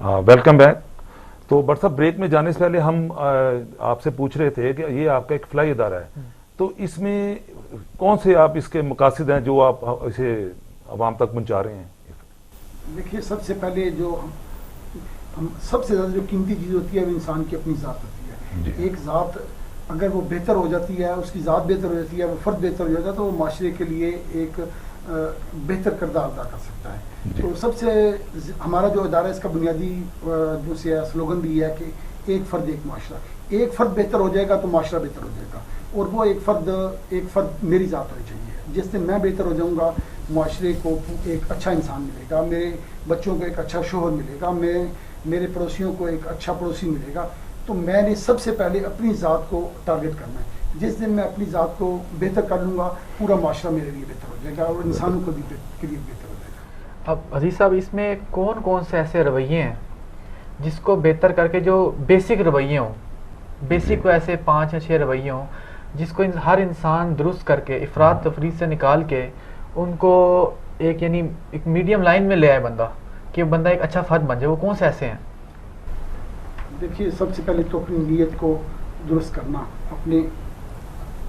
Welcome back. تو but صاحب break میں جانے سے پہلے ہم آپ سے پوچھ رہے تھے کہ یہ آپ کا ایک فلائی ادارہ ہے، تو اس میں کون سے آپ اس کے مقاصد ہیں جو آپ اسے عوام تک پہنچا رہے ہیں؟ دیکھیے، سب سے پہلے جو ہم سب سے زیادہ جو قیمتی چیز ہوتی ہے وہ انسان کی اپنی ذات ہوتی ہے. جی. ایک ذات اگر وہ بہتر ہو جاتی ہے، اس کی ذات بہتر ہو جاتی ہے، وہ فرد بہتر ہو جاتا ہے، تو وہ معاشرے کے لیے ایک بہتر کردار ادا کر سکتا ہے. جی. تو سب سے ہمارا جو ادارہ ہے اس کا بنیادی جو سے سلوگن بھی ہے کہ ایک فرد ایک معاشرہ. ایک فرد بہتر ہو جائے گا تو معاشرہ بہتر ہو جائے گا، اور وہ ایک فرد میری ذات ہونی چاہیے. جس دن میں بہتر ہو جاؤں گا، معاشرے کو ایک اچھا انسان ملے گا، میرے بچوں کو ایک اچھا شوہر ملے گا، میرے پڑوسیوں کو ایک اچھا پڑوسی ملے گا. تو میں نے سب سے پہلے اپنی ذات کو ٹارگٹ کرنا ہے. جس دن میں اپنی ذات کو بہتر کر لوں گا، پورا معاشرہ میرے لیے بہتر ہو جائے گا اور انسانوں کو بھی کے لیے بہتر ہو جائے گا. اب عزیز صاحب، اس میں کون کون سے ایسے رویے ہیں جس کو بہتر کر کے، جو بیسک رویے ہوں، بیسک کو ایسے 5 یا 6 رویے ہوں جس کو ہر انسان درست کر کے افراد تفرید سے نکال کے ان کو ایک یعنی ایک میڈیم لائن میں لے آئے بندہ، کہ بندہ ایک اچھا فرد بن جائے؟ وہ کون سے ایسے ہیں؟ دیکھیے، سب سے پہلے تو اپنی نیت کو درست کرنا، اپنی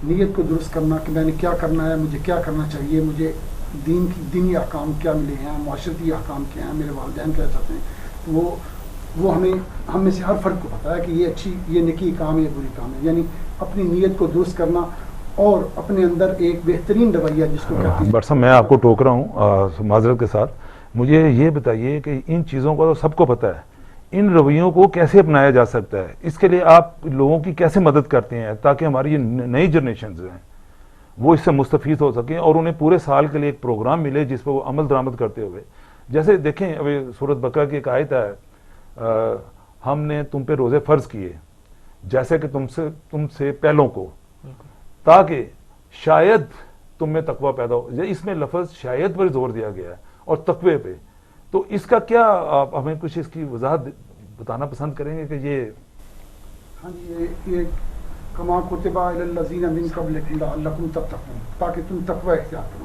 نیت کو درست کرنا کہ میں نے کیا کرنا ہے، مجھے کیا کرنا چاہیے، مجھے دینی احکام کیا ملے ہیں، معاشرتی احکام کیا ہیں، میرے والدین کیا چاہتے ہیں. وہ ہم میں سے ہر فرد کو پتا ہے کہ یہ نیکی کام ہے، یہ بری کام ہے. یعنی اپنی نیت کو درست کرنا اور اپنے اندر ایک بہترین رویہ جس کو کہتے ہیں. بٹ صاحب، میں آپ کو ٹوک رہا ہوں معذرت کے ساتھ. مجھے یہ بتائیے کہ ان چیزوں کا تو سب کو پتہ ہے، ان رویوں کو کیسے اپنایا جا سکتا ہے؟ اس کے لیے آپ لوگوں کی کیسے مدد کرتے ہیں تاکہ ہماری یہ نئی جنریشنز ہیں وہ اس سے مستفید ہو سکیں اور انہیں پورے سال کے لیے ایک پروگرام ملے جس پہ وہ عمل درآمد کرتے ہوئے، جیسے دیکھیں ابھی سورۃ بقرہ کی ایک آیت ہے، ہم نے تم پہ روزے فرض کیے جیسے کہ تم سے پہلوں کو، تاکہ شاید تم میں تقوی پیدا ہو. اس میں لفظ شاید پر زور دیا گیا ہے اور تقوی پہ. تو اس کا کیا آپ ہمیں کچھ اس کی وضاحت بتانا پسند کریں گے کہ یہ؟ ہاں جی، یہ کما کتب علی الذین من قبلکم لعلکم تتقون، تاکہ تم تقوی اختیار کرو.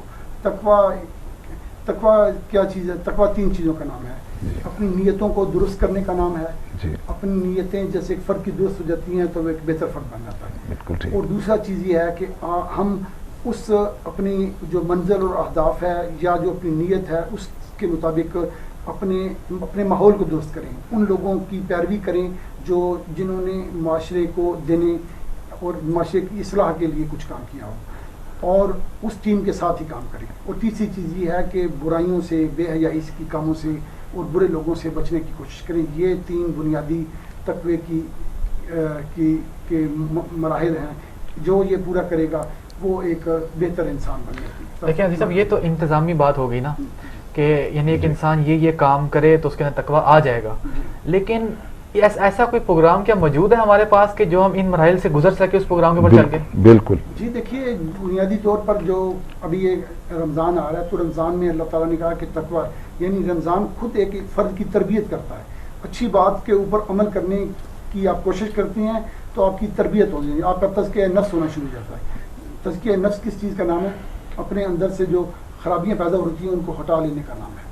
تقوی کیا چیز ہے؟ تقوی 3 چیزوں کا نام ہے. اپنی نیتوں کو درست کرنے کا نام ہے. اپنی نیتیں جیسے ایک فرد کی درست ہو جاتی ہیں تو وہ ایک بہتر فرد بن جاتا ہے. اور دوسرا چیز یہ ہے کہ ہم اس اپنی جو منزل اور اہداف ہے یا جو اپنی نیت ہے اس کے مطابق اپنے ماحول کو درست کریں، ان لوگوں کی پیروی کریں جنہوں نے معاشرے کو دینے اور معاشرے کی اصلاح کے لیے کچھ کام کیا ہو، اور اس ٹیم کے ساتھ ہی کام کریں. اور تیسری چیز یہ ہے کہ برائیوں سے، بے حیائی کی کاموں سے اور برے لوگوں سے بچنے کی کوشش کریں. یہ 3 بنیادی تقوی کے مراحل ہیں. جو یہ پورا کرے گا وہ ایک بہتر انسان بنے گا. دیکھیں عزیز صاحب، یہ تو انتظامی بات ہوگی نا، کہ یعنی ایک انسان یہ کام کرے تو اس کے اندر تقوی آ جائے گا. لیکن ایسا کوئی پروگرام کیا موجود ہے ہمارے پاس کہ جو ہم ان مراحل سے گزر سکے اس پروگرام کے اوپر چل کے؟ بالکل جی. دیکھیے، بنیادی طور پر جو ابھی یہ رمضان آ رہا ہے تو رمضان میں اللہ تعالیٰ نے کہا کہ تقوی، یعنی رمضان خود ایک فرد کی تربیت کرتا ہے. اچھی بات کے اوپر عمل کرنے کی آپ کوشش کرتے ہیں تو آپ کی تربیت ہو جائے گی، آپ کا تزکیہ نفس ہونا شروع ہو جاتا ہے. تزکیہ نفس کس چیز کا نام ہے؟ اپنے اندر سے جو خرابیاں پیدا ہوتی ہیں ان کو ہٹا لینے کا نام ہے.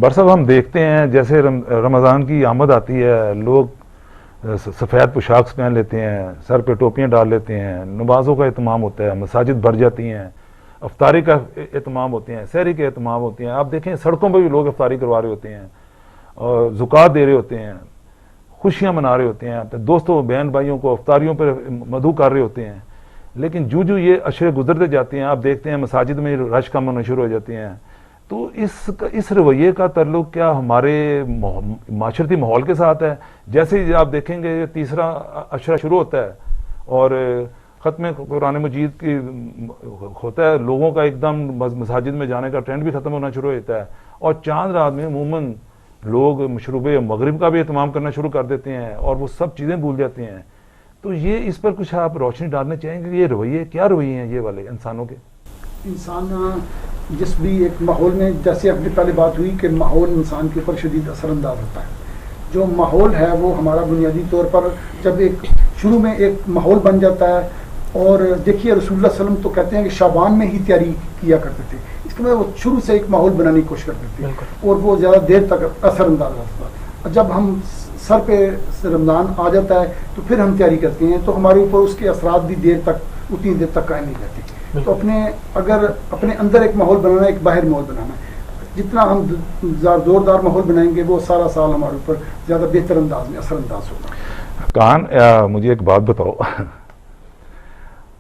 بر صاحب، ہم دیکھتے ہیں جیسے رمضان کی آمد آتی ہے، لوگ سفید پوشاک پہن لیتے ہیں، سر پہ ٹوپیاں ڈال لیتے ہیں، نمازوں کا اہتمام ہوتا ہے، مساجد بھر جاتی ہیں، افطاری کا اہتمام ہوتے ہیں، سحری کے اہتمام ہوتے ہیں. آپ دیکھیں سڑکوں پہ بھی لوگ افطاری کروا رہے ہوتے ہیں اور زکوٰۃ دے رہے ہوتے ہیں، خوشیاں منا رہے ہوتے ہیں، دوستوں بہن بھائیوں کو افطاریوں پر مدعو کر رہے ہوتے ہیں. لیکن جو یہ اشرے گزرتے جاتے ہیں آپ دیکھتے ہیں مساجد میں رش کم ہونا شروع ہو جاتے ہیں. تو اس رویے کا تعلق کیا ہمارے معاشرتی ماحول کے ساتھ ہے؟ جیسے ہی آپ دیکھیں گے 3را اشرہ شروع ہوتا ہے اور ختم قرآن مجید کی ہوتا ہے، لوگوں کا ایک دم مساجد میں جانے کا ٹرینڈ بھی ختم ہونا شروع ہوتا ہے، اور چاند رات میں عموماً لوگ مشروب مغرب کا بھی اہتمام کرنا شروع کر دیتے ہیں اور وہ سب چیزیں بھول جاتے ہیں. تو یہ اس پر کچھ آپ روشنی ڈالنا چاہیں گے؟ یہ رویے کیا رویے ہیں یہ والے انسانوں کے؟ انسان جس بھی ایک ماحول میں، جیسے اپنی پہلے بات ہوئی کہ ماحول انسان کے اوپر شدید اثر انداز ہوتا ہے. جو ماحول ہے وہ ہمارا بنیادی طور پر جب ایک شروع میں ایک ماحول بن جاتا ہے، اور دیکھیے رسول اللہ صلی اللہ علیہ وسلم تو کہتے ہیں کہ شعبان میں ہی تیاری کیا کرتے تھے. اس کے بعد وہ شروع سے ایک ماحول بنانے کی کوشش کرتے تھے اور وہ زیادہ دیر تک اثر انداز ہوتا. جب ہم سر پہ رمضان آ جاتا ہے تو پھر ہم تیاری کرتے ہیں تو ہمارے اوپر اس کے اثرات بھی اتنی دیر تک قائم نہیں رہتے. تو اگر اپنے اندر ایک ماحول بنانا ہے, ایک باہر ماحول بنانا ہے, جتنا ہم زوردار ماحول بنائیں گے وہ سارا سال ہمارے اوپر زیادہ بہتر انداز میں اثر انداز ہوگا. کان مجھے ایک بات بتاؤ,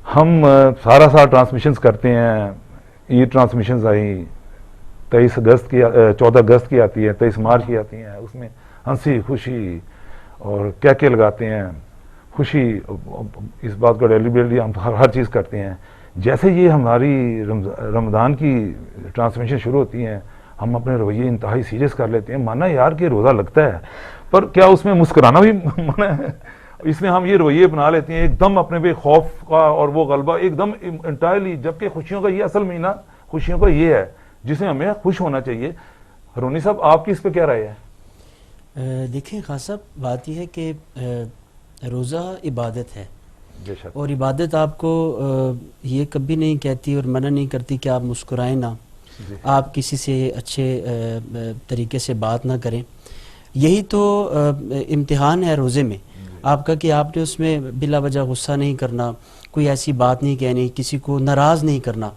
ہم سارا سال ٹرانسمیشنز کرتے ہیں, عید ٹرانسمیشنز آئی 14 اگست کی آتی ہے, 23 مارچ کی آتی ہیں, اس میں ہنسی خوشی اور کیا لگاتے ہیں, خوشی اس بات کا ڈیلیبریٹلی ہم ہر چیز کرتے ہیں. جیسے یہ ہماری رمضان کی ٹرانسمیشن شروع ہوتی ہیں ہم اپنے رویے انتہائی سیریس کر لیتے ہیں. مانا یار کہ روزہ لگتا ہے پر کیا اس میں مسکرانا بھی منع ہے؟ اس میں ہم یہ رویے اپنا لیتے ہیں ایک دم اپنے پہ خوف کا اور وہ غلبہ ایک دم انٹائرلی, جبکہ خوشیوں کا یہ اصل مہینہ خوشیوں کا یہ ہے جس میں ہمیں خوش ہونا چاہیے. رونی صاحب آپ کی اس پہ کیا رائے ہے؟ دیکھیں خان صاحب, بات یہ ہے کہ روزہ عبادت ہے, بے شک, اور عبادت آپ کو یہ کبھی نہیں کہتی اور منع نہیں کرتی کہ آپ مسکرائیں نہ, آپ کسی سے اچھے طریقے سے بات نہ کریں. یہی تو امتحان ہے روزے میں آپ کا کہ آپ نے اس میں بلا وجہ غصہ نہیں کرنا, کوئی ایسی بات نہیں کہنی, کسی کو ناراض نہیں کرنا.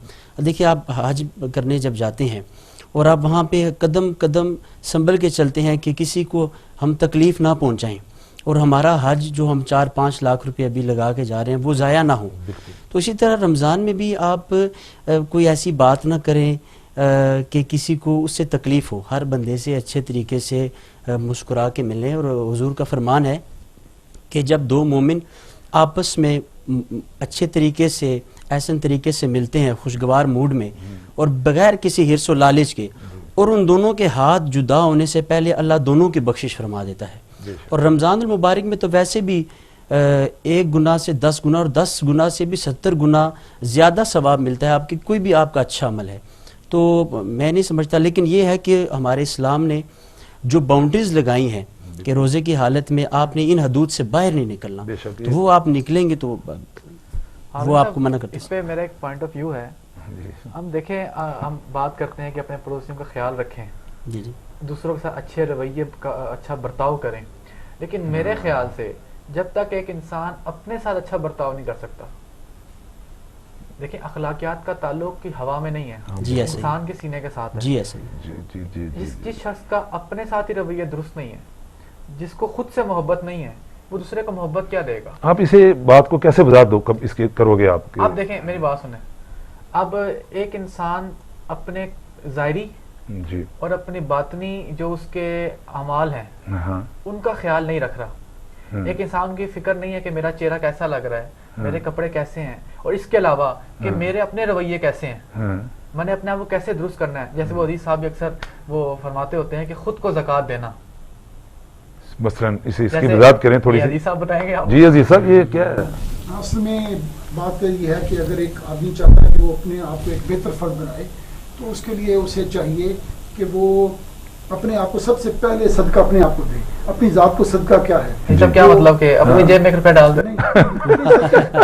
دیکھیں آپ حج کرنے جب جاتے ہیں اور آپ وہاں پہ قدم قدم سنبھل کے چلتے ہیں کہ کسی کو ہم تکلیف نہ پہنچائیں, اور ہمارا حج جو ہم 4-5 لاکھ روپے ابھی لگا کے جا رہے ہیں وہ ضائع نہ ہو. تو اسی طرح رمضان میں بھی آپ کوئی ایسی بات نہ کریں کہ کسی کو اس سے تکلیف ہو. ہر بندے سے اچھے طریقے سے مسکرا کے ملیں, اور حضور کا فرمان ہے کہ جب دو مومن آپس میں اچھے طریقے سے احسن طریقے سے ملتے ہیں خوشگوار موڈ میں اور بغیر کسی حرص و لالچ کے, اور ان دونوں کے ہاتھ جدا ہونے سے پہلے اللہ دونوں کی بخشش فرما دیتا ہے. اور رمضان المبارک میں تو ویسے بھی 1 گناہ سے 10 گنا اور 10 گنا سے بھی 70 گنا زیادہ ثواب ملتا ہے آپ کی کوئی بھی آپ کا اچھا عمل ہے. تو میں نہیں سمجھتا, لیکن یہ ہے کہ ہمارے اسلام نے جو باؤنڈریز لگائی ہیں کہ روزے کی حالت میں آپ نے ان حدود سے باہر نہیں نکلنا, تو وہ آپ نکلیں گے تو وہ آپ کو منع کرتے ہیں. اس پہ میرا ایک پوائنٹ آف ویو ہے. ہم دیکھیں, ہم بات کرتے ہیں کہ اپنے پڑوسیوں کا خیال رکھیں, جی جی, دوسروں کے ساتھ اچھے رویے کا اچھا برتاؤ کریں, لیکن میرے خیال سے جب تک ایک انسان اپنے ساتھ اچھا برتاؤ نہیں کر سکتا, دیکھیں اخلاقیات کا تعلق کی ہوا میں نہیں ہے, جی ایسے انسان کے سینے کے ساتھ ہے. جی ایسے جس شخص کا اپنے ساتھ ہی رویہ درست نہیں ہے, جس کو خود سے محبت نہیں ہے, وہ دوسرے کو محبت کیا دے گا؟ آپ اسے بات کو کیسے وضاحت دو, کب اس کے کرو گے آپ؟ آپ دیکھیں میری بات سنیں, اب ایک انسان اپنے ظاہری جی اور اپنی باطنی جو اس کے اعمال ہیں ان کا خیال نہیں رکھ رہا. ایک انسان کی فکر نہیں ہے کہ میرا چہرہ کیسا لگ رہا ہے, میرے کپڑے کیسے ہیں, اور اس کے علاوہ کہ میرے اپنے رویے کیسے ہیں, میں نے اپنے آپ کو کیسے درست کرنا ہے. جیسے وہ عزیز صاحب اکثر وہ فرماتے ہوتے ہیں کہ خود کو زکوٰۃ دینا, مثلا اس کی وضاحت کریں تھوڑی سی. عزیز صاحب بتائیں گے آپ. جی عزیز صاحب, یہ کیا ہے اصل میں بات یہ ہے کہ اگر ایک آدمی چاہتا ہے کہ وہ اپنے آپ کو ایک بہتر فرد بنائے تو اس کے لیے اسے چاہیے کہ وہ اپنے آپ کو سب سے پہلے صدقہ اپنے آپ کو دے. اپنی ذات کو صدقہ کیا ہے؟ کیا مطلب کہ اپنی جیب میں روپے ڈال دیں؟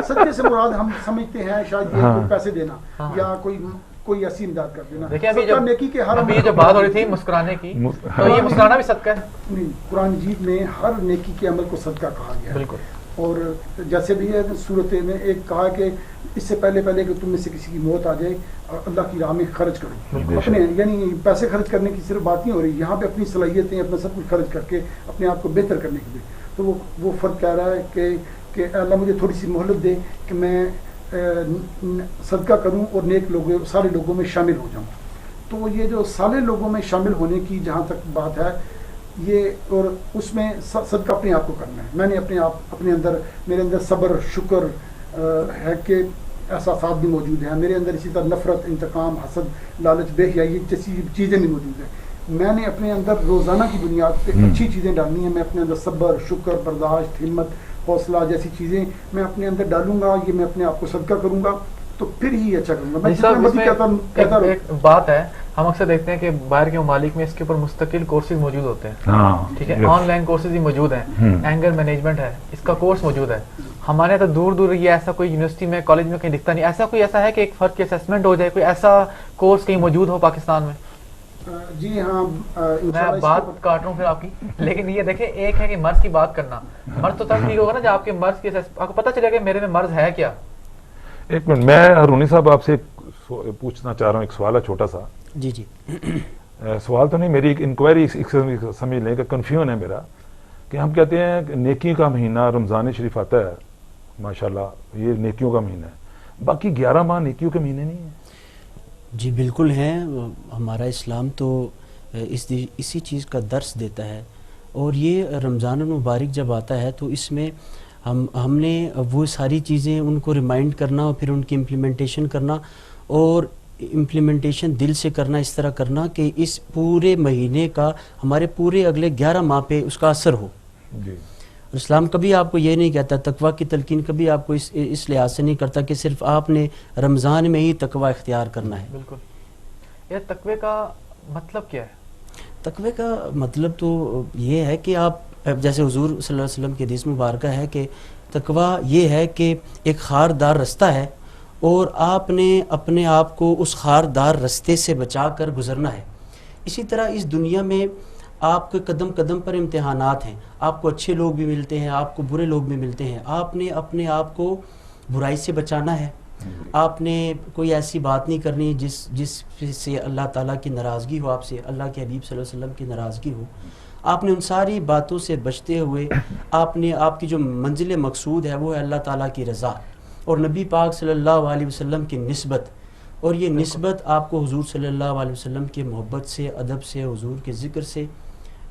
صدقے سے مراد ہم سمجھتے ہیں شاید یہ پیسے دینا یا کوئی ایسی امداد کر دینا. دیکھیں ابھی جو بات ہو رہی تھی مسکرانے کی, تو یہ مسکرانا بھی صدقہ ہے. نہیں, قرآن مجید میں ہر نیکی کے عمل کو صدقہ کہا گیا ہے. بالکل. اور جیسے بھی ہے صورت میں ایک کہا کہ اس سے پہلے کہ تم میں سے کسی کی موت آ جائے اللہ کی راہ میں خرچ کرو. اپنے یعنی پیسے خرچ کرنے کی صرف بات نہیں ہو رہی, یہاں پہ اپنی صلاحیتیں اپنا سب کچھ خرچ کر کے اپنے آپ کو بہتر کرنے کے لیے. تو وہ فرد کہہ رہا ہے کہ اللہ مجھے تھوڑی سی مہلت دے کہ میں صدقہ کروں اور نیک لوگوں سارے لوگوں میں شامل ہو جاؤں. تو یہ جو سارے لوگوں میں شامل ہونے کی جہاں تک بات ہے, یہ اور اس میں صدقہ اپنے آپ کو کرنا ہے. میں نے اپنے اندر میرے اندر صبر شکر ہے کہ احساسات بھی موجود ہیں میرے اندر, اسی طرح نفرت انتقام حسد لالچ بے حیائی جیسی چیزیں بھی موجود ہیں. میں نے اپنے اندر روزانہ کی بنیاد پہ اچھی چیزیں ڈالنی ہیں. میں اپنے اندر صبر شکر برداشت ہمت حوصلہ جیسی چیزیں میں اپنے اندر ڈالوں گا, یہ میں اپنے آپ کو صدقہ کروں گا تو پھر ہی اچھا کروں گا. میں ایک بات ہے, ہم اکثر دیکھتے ہیں کہ باہر کے ممالک میں اس کے اوپر مستقل کورسز موجود ہوتے ہیں, ٹھیک ہے, آن لائن کورسز بھی موجود ہیں, اینگر مینجمنٹ ہے, اس کا کورس موجود ہے. ہمارے تو دور دور یہ ایسا کوئی یونیورسٹی میں کالج میں کہیں دکھتا نہیں. ایسا ہے کہ ایک فرد کی اسیسمنٹ ہو جائے, کوئی ایسا کورس کہیں موجود ہو پاکستان میں؟ جی ہاں میں بات کاٹ رہا ہوں پھر آپ کی، لیکن یہ دیکھیں ایک ہے کہ مرض کی بات کرنا، مرض تو تب ٹھیک ہوگا نا جب آپ کے مرض کی آپ کو پتہ چلے گا میرے میں مرض ہے کیا. ایک منٹ، میں ہرونی صاحب آپ سے پوچھنا چاہ رہا ہوں، ایک سوال ہے چھوٹا سا. جی جی سوال تو نہیں، میری ایک انکوائری سمجھ لیں کہ کنفیوژن ہے میرا، کہ ہم کہتے ہیں کہ نیکی کا مہینہ رمضان شریف آتا ہے، ماشاءاللہ یہ نیکیوں کا مہینہ ہے، باقی 11 ماہ نیکیوں کے مہینے نہیں ہیں. جی بالکل ہیں. ہمارا اسلام تو اسی چیز کا درس دیتا ہے، اور یہ رمضان المبارک جب آتا ہے تو اس میں ہم نے وہ ساری چیزیں ان کو ریمائنڈ کرنا اور پھر ان کی امپلیمنٹیشن کرنا، اور امپلیمنٹیشن دل سے کرنا، اس طرح کرنا کہ اس پورے مہینے کا ہمارے پورے اگلے 11 ماہ پہ اس کا اثر ہو. جی اسلام کبھی آپ کو یہ نہیں کہتا، تقویٰ کی تلقین کبھی آپ کو اس لحاظ سے نہیں کرتا کہ صرف آپ نے رمضان میں ہی تقویٰ اختیار کرنا ہے. بالکل. یہ تقوی کا مطلب کیا ہے؟ تقوی کا مطلب تو یہ ہے کہ آپ جیسے حضور صلی اللہ علیہ وسلم کی حدیث مبارکہ ہے کہ تقویٰ یہ ہے کہ ایک خاردار رستہ ہے اور آپ نے اپنے آپ کو اس خاردار رستے سے بچا کر گزرنا ہے. اسی طرح اس دنیا میں آپ کے قدم قدم پر امتحانات ہیں، آپ کو اچھے لوگ بھی ملتے ہیں، آپ کو برے لوگ بھی ملتے ہیں. آپ نے اپنے آپ کو برائی سے بچانا ہے. آپ نے کوئی ایسی بات نہیں کرنی جس سے اللہ تعالیٰ کی ناراضگی ہو، آپ سے اللہ کے حبیب صلی اللہ علیہ وسلم کی ناراضگی ہو. آپ نے ان ساری باتوں سے بچتے ہوئے آپ کی جو منزل مقصود ہے وہ ہے اللہ تعالیٰ کی رضا اور نبی پاک صلی اللہ علیہ وسلم کی نسبت. اور یہ نسبت آپ کو حضور صلی اللہ علیہ وسلم کے محبت سے، ادب سے، حضور کے ذکر سے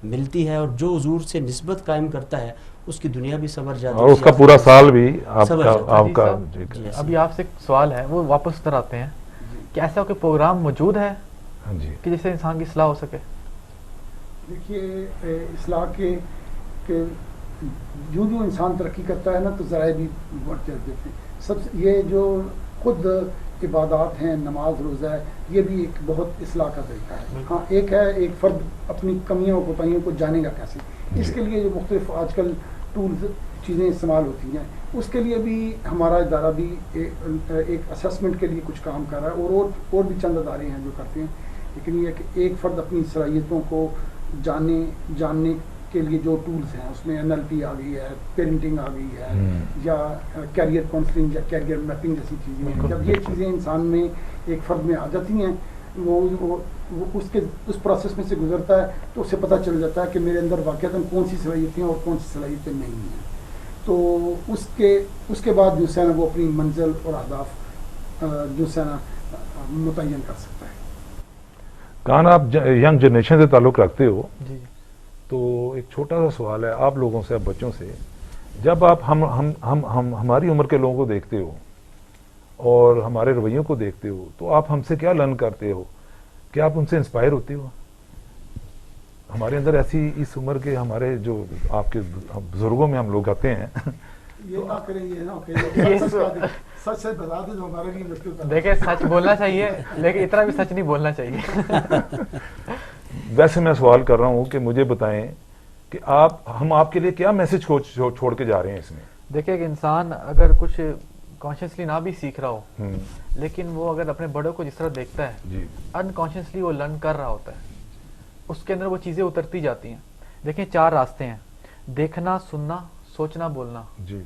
ملتی ہے. اور جو حضور سے نسبت قائم کرتا ہے اس کی دنیا بھی سنور جاتی ہے اور اس کا پورا سال بھی آپ کا. ابھی آپ سے ایک سوال ہے، وہ واپس ادھر آتے ہیں کہ ایسا کوئی پروگرام موجود ہے کہ جس سے انسان کی اصلاح ہو سکے؟ دیکھیے اصلاح کے جو انسان ترقی کرتا ہے نا تو ذرائع بھی بڑھتے دیتے ہیں. یہ جو خود عبادات ہیں، نماز روزہ ہے، یہ بھی ایک بہت اصلاح کا طریقہ ہے. ہاں ایک ہے ایک فرد اپنی کمیوں اور کوتاہیوں کو جانے گا کیسے. اس کے لیے جو مختلف آج کل ٹولز چیزیں استعمال ہوتی ہیں، اس کے لیے بھی ہمارا ادارہ بھی ایک اسسمنٹ کے لیے کچھ کام کر رہا ہے، اور بھی چند ادارے ہیں جو کرتے ہیں. لیکن یہ کہ ایک فرد اپنی صلاحیتوں کو جاننے کے لیے جو ٹولز ہیں، اس میں NLP آ گئی ہے، پیرنٹنگ آ گئی ہے، یا کیریئر کاؤنسلنگ یا کیریئر میپنگ جیسی چیزیں ہیں. جب یہ چیزیں انسان میں ایک فرد میں آ جاتی ہیں، وہ اس پروسیس میں سے گزرتا ہے تو اسے پتہ چل جاتا ہے کہ میرے اندر واقعتاً کون سی صلاحیتیں اور کون سی صلاحیتیں نہیں ہیں. تو اس کے بعد جو ہے نا وہ اپنی منزل اور اہداف جو ہے نا متعین کر سکتا ہے. کان آپ ینگ جنریشن سے تعلق رکھتے ہو، جی تو ایک چھوٹا سا سوال ہے آپ لوگوں سے، آپ بچوں سے، جب آپ ہماری عمر کے لوگوں کو دیکھتے ہو اور ہمارے رویوں کو دیکھتے ہو تو آپ ہم سے کیا لرن کرتے ہو؟ کیا آپ ان سے انسپائر ہوتے ہو؟ ہمارے اندر ایسی اس عمر کے ہمارے جو آپ کے بزرگوں میں ہم لوگ آتے ہیں. یہ نہ کریں، یہ نہ کریں، سچ سے بتا دیں جو ہمارے لیے مشکل ہے. دیکھیں سچ بولنا چاہیے لیکن اتنا بھی سچ نہیں بولنا چاہیے. ویسے میں سوال کر رہا ہوں کہ مجھے بتائیں کہ ہم آپ کے لیے کیا میسج چھوڑ کے جا رہے ہیں اس میں؟ دیکھیں کہ انسان اگر کچھ کانشیسلی نہ بھی سیکھ رہا ہو، لیکن وہ اگر اپنے بڑوں کو جس طرح دیکھتا ہے انکانشیسلی وہ لرن کر رہا ہوتا ہے، اس کے اندر وہ چیزیں اترتی جاتی ہیں. دیکھیں 4 راستے ہیں: دیکھنا، سننا، سوچنا، بولنا. جی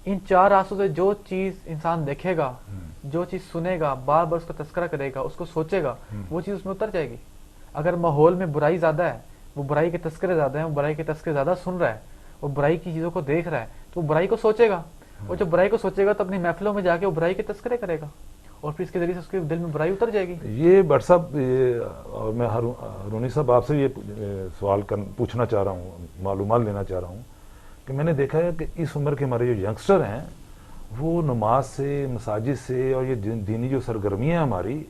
ان 4 راستوں سے جو چیز انسان دیکھے گا، جو چیز سنے گا، بار بار اس کا تذکرہ کرے گا، اس کو سوچے گا، وہ چیز اس میں اتر جائے گی. اگر ماحول میں برائی زیادہ ہے، وہ برائی کے تذکرے زیادہ ہیں، وہ برائی کے تذکرے زیادہ سن رہا ہے، وہ برائی کی چیزوں کو دیکھ رہا ہے، تو وہ برائی کو سوچے گا. اور جب برائی کو سوچے گا تو اپنی محفلوں میں جا کے وہ برائی کے تذکرے کرے گا اور پھر اس کے ذریعے سے اس کے دل میں برائی اتر جائے گی. یہ بٹ صاحب، اور میں ہرونی صاحب آپ سے یہ سوال پوچھنا چاہ رہا ہوں، معلومات لینا چاہ رہا ہوں کہ میں نے دیکھا ہے کہ اس عمر کے ہمارے جو ینگسٹر ہیں وہ نماز سے، مساجد سے اور یہ دینی جو سرگرمیاں ہیں ہماری،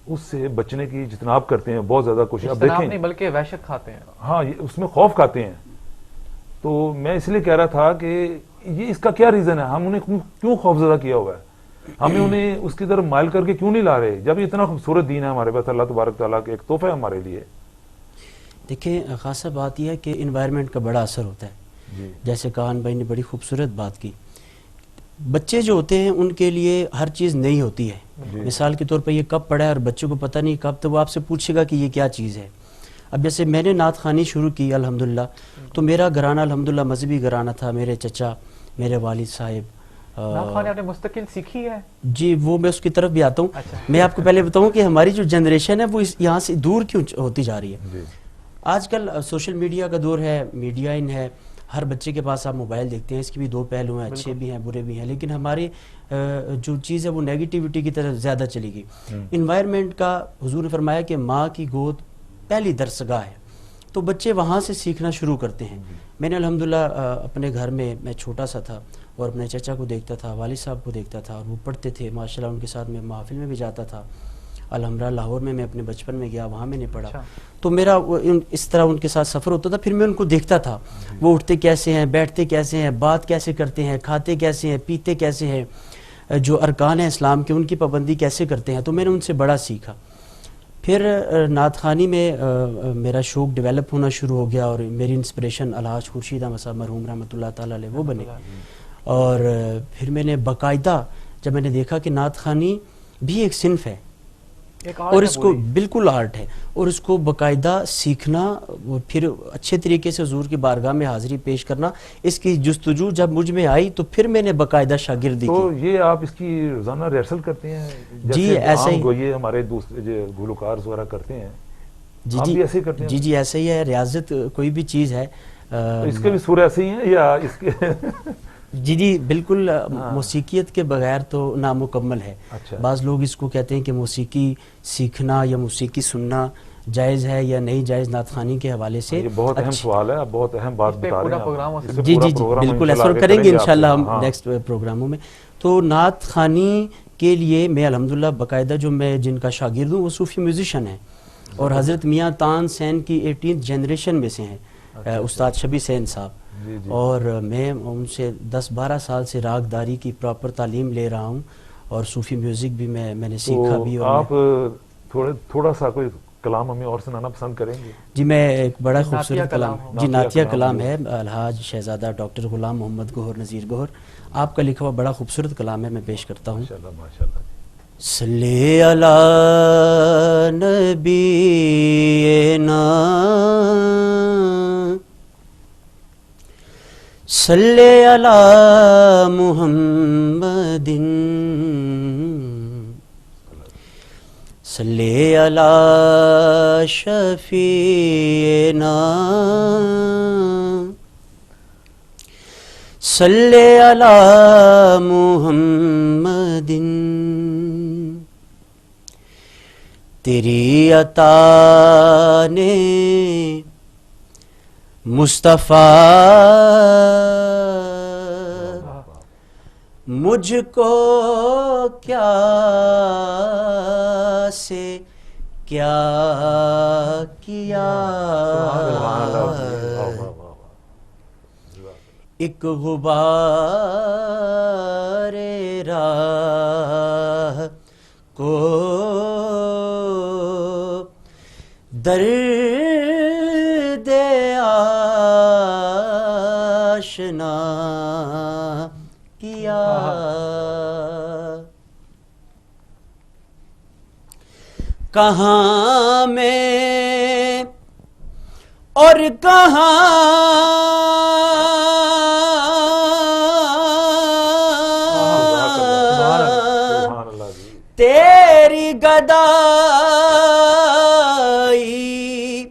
اس سے بچنے کی جتناب کرتے ہیں، بہت زیادہ کوشش. اب دیکھیں نہیں بلکہ وحشت کھاتے ہیں. ہاں، اس میں خوف کھاتے ہیں. تو میں اس لیے کہہ رہا تھا کہ یہ اس کا کیا ریزن ہے؟ ہم انہیں کیوں خوفزدہ کیا ہوا ہے؟ ہمیں انہیں اس کی طرف مائل کر کے کیوں نہیں لا رہے جب اتنا خوبصورت دین ہے ہمارے پاس؟ اللہ تبارک تعالیٰ کا ایک تحفہ ہے ہمارے لیے. دیکھیں خاصا بات یہ ہے کہ انوائرمنٹ کا بڑا اثر ہوتا ہے. جیسے کان بھائی نے بڑی خوبصورت بات کی. بچے جو ہوتے ہیں ان کے لیے ہر چیز نئی ہوتی ہے. جی. مثال کے طور پر یہ کب پڑھا ہے اور بچے کو پتہ نہیں کب، تو وہ آپ سے پوچھے گا کہ یہ کیا چیز ہے. اب جیسے میں نے نعت خوانی شروع کی الحمدللہ، تو میرا گھرانہ الحمدللہ مذہبی گھرانہ تھا. میرے چچا، میرے والد صاحب. نعت خوانی آپ نے مستقل سیکھی ہے؟ جی وہ میں اس کی طرف بھی آتا ہوں. اچھا. میں آپ کو پہلے بتاؤں کہ ہماری جو جنریشن ہے وہ یہاں سے دور کیوں ہوتی جا رہی ہے. جی. آج کل سوشل میڈیا کا دور ہے، میڈیا ان ہے، ہر بچے کے پاس آپ موبائل دیکھتے ہیں. اس کی بھی دو پہلو ہیں، اچھے بھی ہیں برے بھی ہیں، لیکن ہماری جو چیز ہے وہ نیگیٹیوٹی کی طرف زیادہ چلی گئی. انوائرمنٹ کا حضور نے فرمایا کہ ماں کی گود پہلی درسگاہ ہے، تو بچے وہاں سے سیکھنا شروع کرتے ہیں. میں نے الحمدللہ اپنے گھر میں چھوٹا سا تھا اور اپنے چچا کو دیکھتا تھا، والد صاحب کو دیکھتا تھا، اور وہ پڑھتے تھے ماشاءاللہ. ان کے ساتھ میں محافل میں بھی جاتا تھا. الحمدللہ لاہور میں اپنے بچپن میں گیا، وہاں میں نے پڑھا. تو میرا اس طرح ان کے ساتھ سفر ہوتا تھا. پھر میں ان کو دیکھتا تھا وہ اٹھتے کیسے ہیں، بیٹھتے کیسے ہیں، بات کیسے کرتے ہیں، کھاتے کیسے ہیں، پیتے کیسے ہیں، جو ارکان ہیں اسلام کے ان کی پابندی کیسے کرتے ہیں. تو میں نے ان سے بڑا سیکھا. پھر نعت خوانی میں میرا شوق ڈیولپ ہونا شروع ہو گیا، اور میری انسپریشن الحاج خورشید احمد صاحب مرحوم رحمۃ اللہ تعالیٰ علیہ وہ بنے. اور پھر میں نے باقاعدہ جب میں نے دیکھا کہ نعت خوانی بھی ایک صنف ہے اور اس کو بالکل آرٹ ہے، اور اس کو باقاعدہ سیکھنا، پھر اچھے طریقے سے حضور کی بارگاہ میں حاضری پیش کرنا، اس کی جستجو جب مجھ میں آئی تو پھر میں نے باقاعدہ شاگردی کی. تو یہ آپ اس کی روزانہ ریہرسل کرتے ہیں؟ جی ایسا ہی. یہ ہمارے دوسرے جو گلوکار وغیرہ کرتے ہیں، جی آپ جی بھی ایسے ہی کرتے ہیں؟ جی جی ایسا ہی ہے. ریاضت کوئی بھی چیز ہے اس کے بھی سور ایسے ہی ہیں یا اس کے جی جی بالکل. موسیقیت کے بغیر تو نامکمل ہے. اچھا. بعض لوگ اس کو کہتے ہیں کہ موسیقی سیکھنا یا موسیقی سننا جائز ہے یا نہیں جائز نعت خوانی کے حوالے سے. یہ بہت اہم سوال ہے، آپ بہت اہم بات بتا رہے ہیں. جی جی جی بالکل ایسا کریں گے انشاءاللہ ہم نیکسٹ پروگراموں میں. تو نعت خوانی کے لیے میں الحمدللہ باقاعدہ جو میں جن کا شاگرد ہوں وہ صوفی میوزیشین ہیں، اور حضرت میاں تان سین کی 18th جنریشن میں سے ہیں استاد شبی سین صاحب. اور میں ان سے 10-12 سال سے راگ داری کی پراپر تعلیم لے رہا ہوں، اور صوفی میوزک بھی میں نے سیکھا بھی. اور آپ تھوڑا سا کوئی کلام ہمیں اور سنانا پسند کریں گے؟ جی میں ایک بڑا خوبصورت کلام، جی نعتیہ کلام ہے الحاج شہزادہ ڈاکٹر غلام محمد گوہر نذیر گوہر، آپ کا لکھا ہوا بڑا خوبصورت کلام ہے، میں پیش کرتا ہوں. ماشاءاللہ. صلی علی نبینا صلی علی محمد صلی علی شفیعنا صلی علی محمد. تیری عطا نے مصطفیٰ مجھ کو کیا سے کیا کیا، ایک غبار راہ کو درد آشنا کیا. کہاں میں اور کہاں تیری گدائی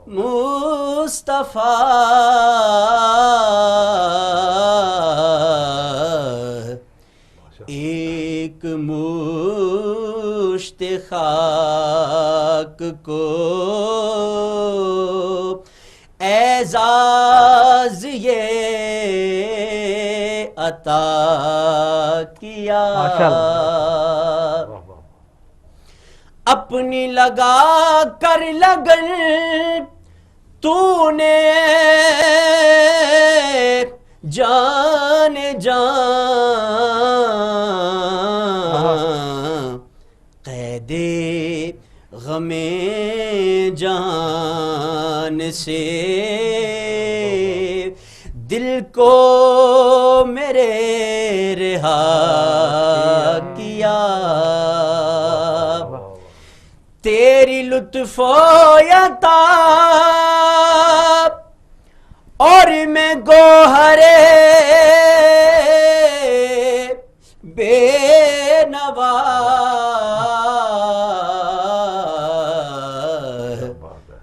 مصطفیٰ، ایک مشت خاک کو اعزاز یہ عطا کیا. اپنی لگا کر لگن تو نے جان قید غم جان سے دل کو میرے رہا کیا، تیری لطف و عطا اور میں گوہر بے نوا،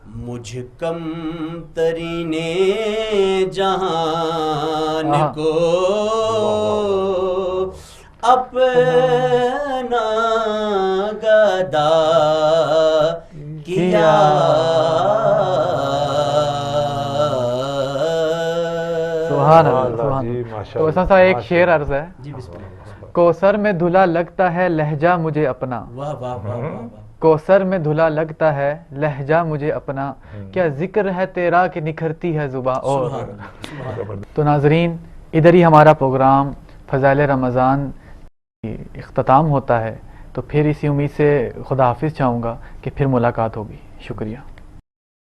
مجھ کم ترین جہان کو اپنا گدا کیا۔ سبحان اللہ، سبحان جی، اللہ۔ ماشاء تو اللہ، ایسا ایک ماشاء شعر عرض ہے، جی بسم اللہ۔ کوثر میں دھلا لگتا ہے لہجہ مجھے اپنا، واہ واہ واہ واہ واہ۔ کوثر میں دھلا لگتا ہے لہجہ مجھے اپنا، کیا ذکر ہے تیرا کہ نکھرتی ہے زباں اور۔ سبحان اللہ، سبحان اللہ۔ تو ناظرین، ادھر ہی ہمارا پروگرام فضائل رمضان اختتام ہوتا ہے، تو پھر اسی امید سے خدا حافظ چاہوں گا کہ پھر ملاقات ہوگی۔ شکریہ۔